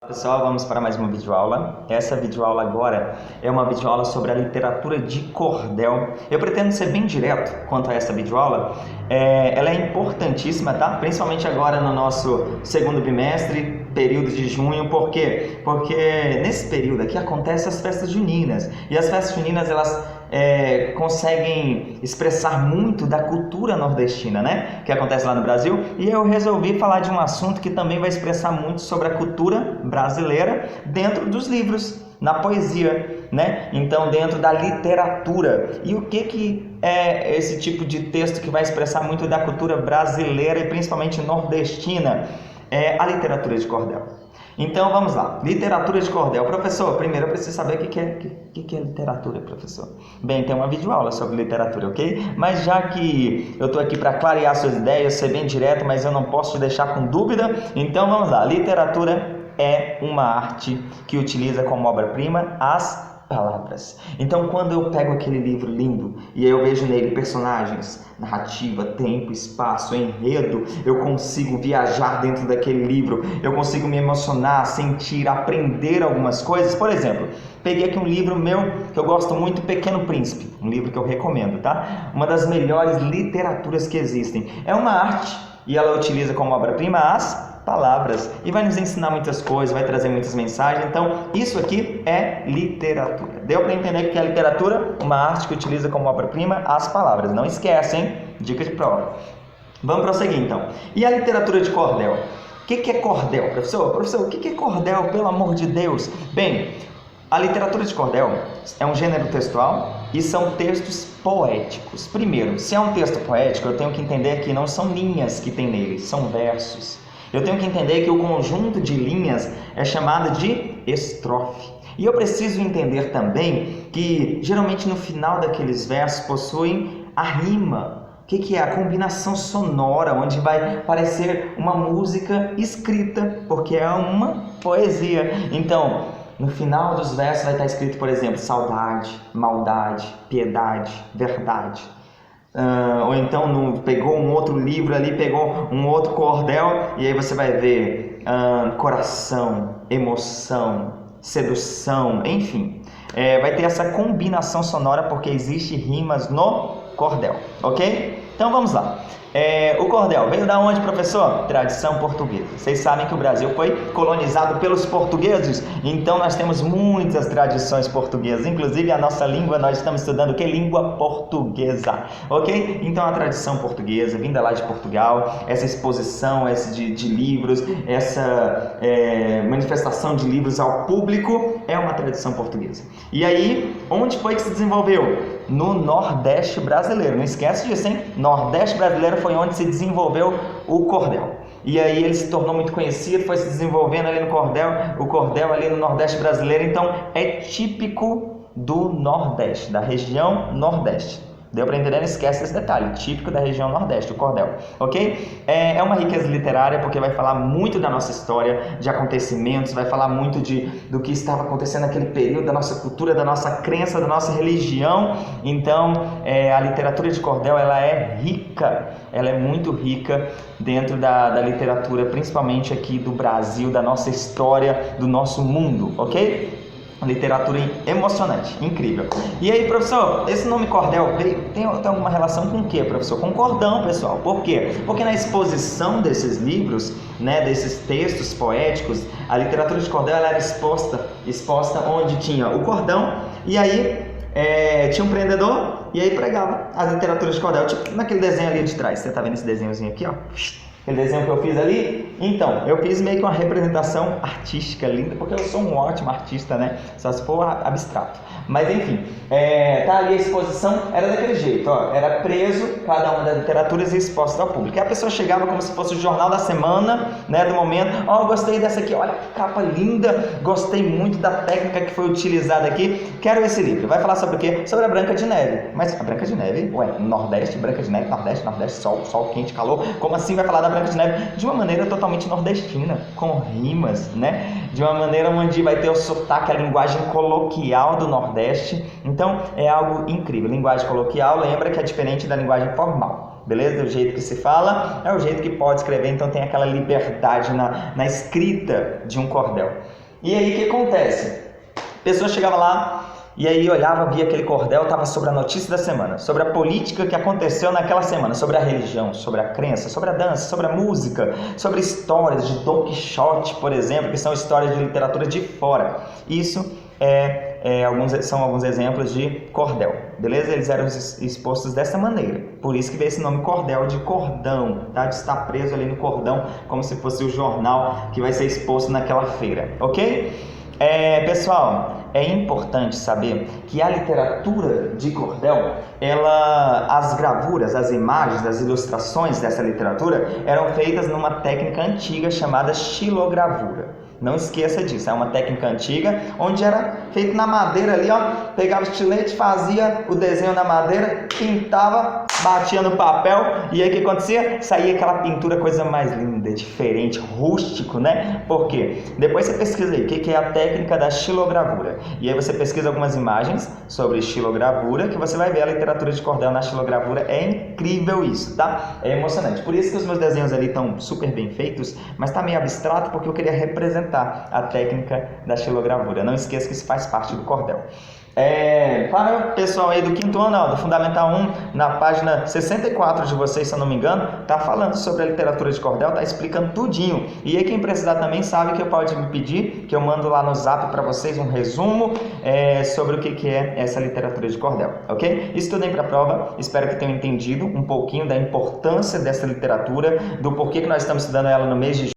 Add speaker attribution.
Speaker 1: Pessoal, vamos para mais uma videoaula. Essa videoaula agora é uma videoaula sobre a literatura de cordel. Eu pretendo ser bem direto quanto a essa videoaula. Ela é importantíssima, tá? Principalmente agora no nosso segundo bimestre, período de junho. Por quê? Porque nesse período aqui acontecem as festas juninas. E as festas juninas, elas conseguem expressar muito da cultura nordestina, né? Que acontece lá no Brasil. E eu resolvi falar de um assunto que também vai expressar muito sobre a cultura brasileira dentro dos livros, na poesia, né? Então, dentro da literatura. E o que é esse tipo de texto que vai expressar muito da cultura brasileira e principalmente nordestina? É a literatura de cordel. Então vamos lá, literatura de cordel. Professor, primeiro eu preciso saber o que é literatura, professor. Bem, tem uma videoaula sobre literatura, ok? Mas já que eu estou aqui para clarear suas ideias, ser bem direto, mas eu não posso te deixar com dúvida, então vamos lá. Literatura é uma arte que utiliza como obra-prima as palavras. Então, quando eu pego aquele livro lindo e eu vejo nele personagens, narrativa, tempo, espaço, enredo, eu consigo viajar dentro daquele livro, eu consigo me emocionar, sentir, aprender algumas coisas. Por exemplo, peguei aqui um livro meu que eu gosto muito, Pequeno Príncipe, um livro que eu recomendo, tá? Uma das melhores literaturas que existem. É uma arte e ela utiliza como obra-prima as palavras e vai nos ensinar muitas coisas, vai trazer muitas mensagens. Então, isso aqui é literatura. Deu para entender que é literatura? Uma arte que utiliza como obra-prima as palavras. Não esquece, hein? Dica de prova. Vamos prosseguir, então. E a literatura de cordel? O que é cordel, professor? Professor, o que é cordel, pelo amor de Deus? Bem, a literatura de cordel é um gênero textual e são textos poéticos. Primeiro, se é um texto poético, eu tenho que entender que não são linhas que tem nele, são versos. Eu tenho que entender que o conjunto de linhas é chamado de estrofe. E eu preciso entender também que, geralmente, no final daqueles versos possuem a rima. O que é? A combinação sonora, onde vai parecer uma música escrita, porque é uma poesia. Então, no final dos versos vai estar escrito, por exemplo, saudade, maldade, piedade, verdade. Ou então pegou um outro livro ali, pegou um outro cordel e aí você vai ver coração, emoção, sedução, enfim. Vai ter essa combinação sonora porque existe rimas no cordel, ok? Então vamos lá. O cordel veio da onde, professor? Tradição portuguesa. Vocês sabem que o Brasil foi colonizado pelos portugueses, então nós temos muitas tradições portuguesas. Inclusive a nossa língua, nós estamos estudando o que? Língua portuguesa, ok? Então a tradição portuguesa, vinda lá de Portugal, essa exposição de livros, essa manifestação de livros ao público é uma tradição portuguesa. E aí, onde foi que se desenvolveu? No Nordeste brasileiro. Não esquece disso, hein? Nordeste brasileiro foi onde se desenvolveu o cordel. E aí ele se tornou muito conhecido, foi se desenvolvendo ali no cordel, o cordel ali no Nordeste brasileiro. Então é típico do Nordeste, da região Nordeste. Deu para entender? Não esquece esse detalhe, típico da região Nordeste, o cordel, ok? É uma riqueza literária porque vai falar muito da nossa história, de acontecimentos, vai falar muito do que estava acontecendo naquele período, da nossa cultura, da nossa crença, da nossa religião. Então, a literatura de cordel, ela é rica, ela é muito rica dentro da literatura, principalmente aqui do Brasil, da nossa história, do nosso mundo, ok? Literatura emocionante, incrível. E aí, professor, esse nome cordel tem alguma relação com o quê, professor? Com cordão, pessoal. Por quê? Porque na exposição desses livros, né, desses textos poéticos, a literatura de cordel ela era exposta onde tinha o cordão e aí tinha um prendedor e aí pregava as literaturas de cordel, tipo naquele desenho ali de trás. Você tá vendo esse desenhozinho aqui, ó? Aquele desenho que eu fiz ali, então, eu fiz meio que uma representação artística linda, porque eu sou um ótimo artista, né? Só se for abstrato. Mas enfim, tá ali a exposição, era daquele jeito, ó, era preso cada uma das literaturas e exposta ao público. E a pessoa chegava como se fosse o jornal da semana, né, do momento, ó, gostei dessa aqui, olha que capa linda, gostei muito da técnica que foi utilizada aqui, quero esse livro. Vai falar sobre o quê? Sobre a Branca de Neve. Mas a Branca de Neve, Nordeste, Branca de Neve, Nordeste, sol quente, calor, como assim vai falar da Branca de Neve? De uma maneira totalmente nordestina, com rimas, né? De uma maneira onde vai ter o sotaque, a linguagem coloquial do Nordeste. Então, é algo incrível. Linguagem coloquial, lembra que é diferente da linguagem formal. beleza? O jeito que se fala é o jeito que pode escrever, então tem aquela liberdade na escrita de um cordel. E aí o que acontece? A pessoa chegava lá e aí olhava, via aquele cordel, estava sobre a notícia da semana, sobre a política que aconteceu naquela semana, sobre a religião, sobre a crença, sobre a dança, sobre a música, sobre histórias de Dom Quixote, por exemplo, que são histórias de literatura de fora. Isso são alguns exemplos de cordel, beleza? Eles eram expostos dessa maneira, por isso que veio esse nome cordel de cordão, tá? De estar preso ali no cordão, como se fosse o jornal que vai ser exposto naquela feira, ok? Pessoal, é importante saber que a literatura de cordel, as gravuras, as imagens, as ilustrações dessa literatura eram feitas numa técnica antiga chamada xilogravura. Não esqueça disso, é uma técnica antiga, onde era feito na madeira ali, ó, pegava o estilete, fazia o desenho na madeira, pintava, batia no papel, e aí o que acontecia? Saía aquela pintura, coisa mais linda, diferente, rústico, né? Por quê? Depois você pesquisa aí, o que é a técnica da xilogravura, e aí você pesquisa algumas imagens sobre xilogravura, que você vai ver a literatura de cordel na xilogravura, é incrível isso, tá? É emocionante, por isso que os meus desenhos ali estão super bem feitos, mas tá meio abstrato, porque eu queria representar a técnica da xilogravura. Não esqueça que isso faz parte do cordel. Para o pessoal aí do quinto ano, do Fundamental 1, na página 64 de vocês, se eu não me engano, tá falando sobre a literatura de cordel, tá explicando tudinho. E aí quem precisar também sabe que pode me pedir, que eu mando lá no zap para vocês um resumo sobre o que é essa literatura de cordel, ok? Estudem para a prova, espero que tenham entendido um pouquinho da importância dessa literatura, do porquê que nós estamos estudando ela no mês de